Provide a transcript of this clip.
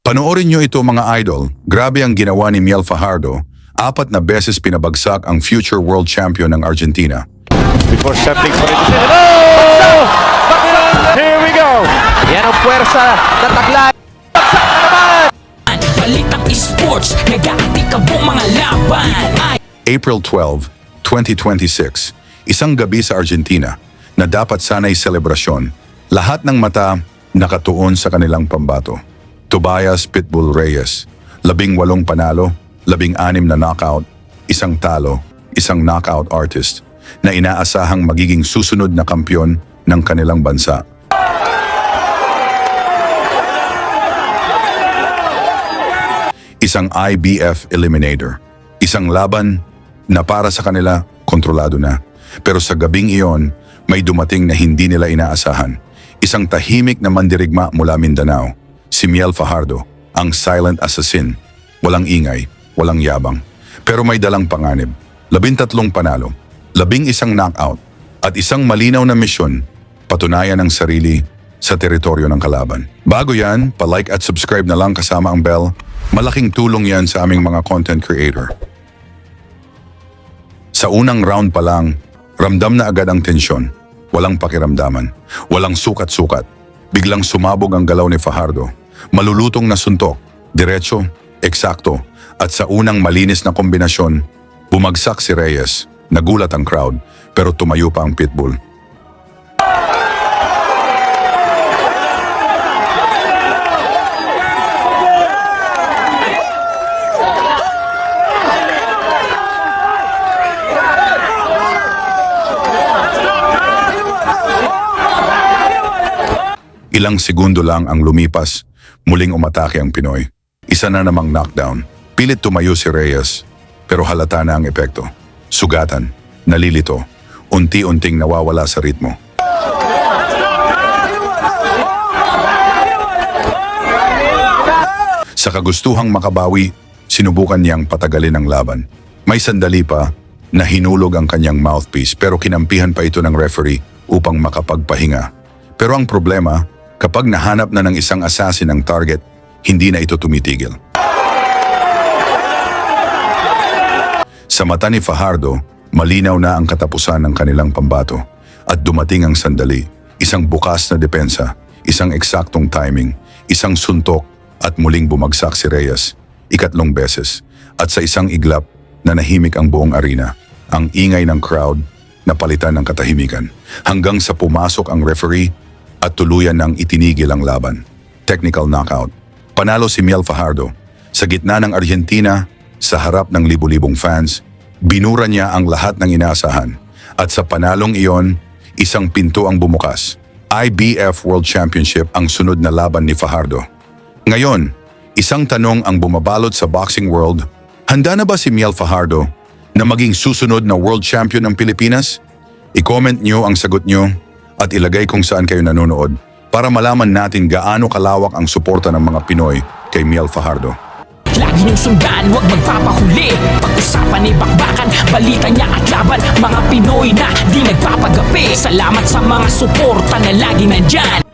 Panoorin nyo ito mga idol, grabe ang ginawa ni Miel Fajardo, 4 na beses pinabagsak ang future world champion ng Argentina. Before stepping for it. Oh! Here we go! Yan ang puwersa na taglay. Bagsak na naman! Balitang esports, nag-aatikabong mga laban. April 12, 2026, isang gabi sa Argentina na dapat sana'y selebrasyon. Lahat ng mata nakatuon sa kanilang pambato. Tobias Pitbull Reyes, 18 panalo, 16 na knockout, isang talo, isang knockout artist na inaasahang magiging susunod na kampiyon ng kanilang bansa. Isang IBF eliminator, isang laban na para sa kanila kontrolado na. Pero sa gabing iyon, may dumating na hindi nila inaasahan. Isang tahimik na mandirigma mula Mindanao, si Miel Fajardo, ang silent assassin. Walang ingay, walang yabang. Pero may dalang panganib. 13 panalo, 11 knockout, at isang malinaw na misyon, patunayan ang sarili sa teritoryo ng kalaban. Bago yan, pa-like at subscribe na lang kasama ang bell. Malaking tulong yan sa aming mga content creator. Sa unang round pa lang, ramdam na agad ang tensyon. Walang pakiramdaman, walang sukat-sukat. Biglang sumabog ang galaw ni Fajardo. Malulutong na suntok, diretso, eksakto, at sa unang malinis na kombinasyon, bumagsak si Reyes. Nagulat ang crowd, pero tumayo pa ang Pitbull. Ilang segundo lang ang lumipas, muling umatake ang Pinoy. Isa na namang knockdown. Pilit tumayo si Reyes, pero halata na ang epekto. Sugatan, nalilito, unti-unting nawawala sa ritmo. Sa kagustuhang makabawi, sinubukan niyang patagalin ang laban. May sandali pa na hinulog ang kanyang mouthpiece pero kinampihan pa ito ng referee upang makapagpahinga. Pero ang problema, kapag nahanap na ng isang assassin ang target, hindi na ito tumitigil. Sa mata ni Fajardo, malinaw na ang katapusan ng kanilang pambato. At dumating ang sandali, isang bukas na depensa, isang eksaktong timing, isang suntok at muling bumagsak si Reyes, 3 beses. At sa isang iglap, nanahimik ang buong arena, ang ingay ng crowd na palitan ng katahimikan. Hanggang sa pumasok ang referee, at tuluyan ng itinigil ang laban. Technical knockout. Panalo si Miel Fajardo. Sa gitna ng Argentina, sa harap ng libu-libong fans, binura niya ang lahat ng inaasahan. At sa panalong iyon, isang pinto ang bumukas. IBF World Championship ang sunod na laban ni Fajardo. Ngayon, isang tanong ang bumabalot sa boxing world. Handa na ba si Miel Fajardo na maging susunod na world champion ng Pilipinas? I-comment nyo ang sagot nyo at ilagay kung saan kayo nanonood para malaman natin gaano kalawak ang suporta ng mga Pinoy kay Miel Fajardo. Lagi niyong sundan, huwag magpapahuli. Pag-usapan ni bakbakan, balita niya at laban. Mga Pinoy na di nagpapagapi. Salamat sa mga suporta na lagi nandyan.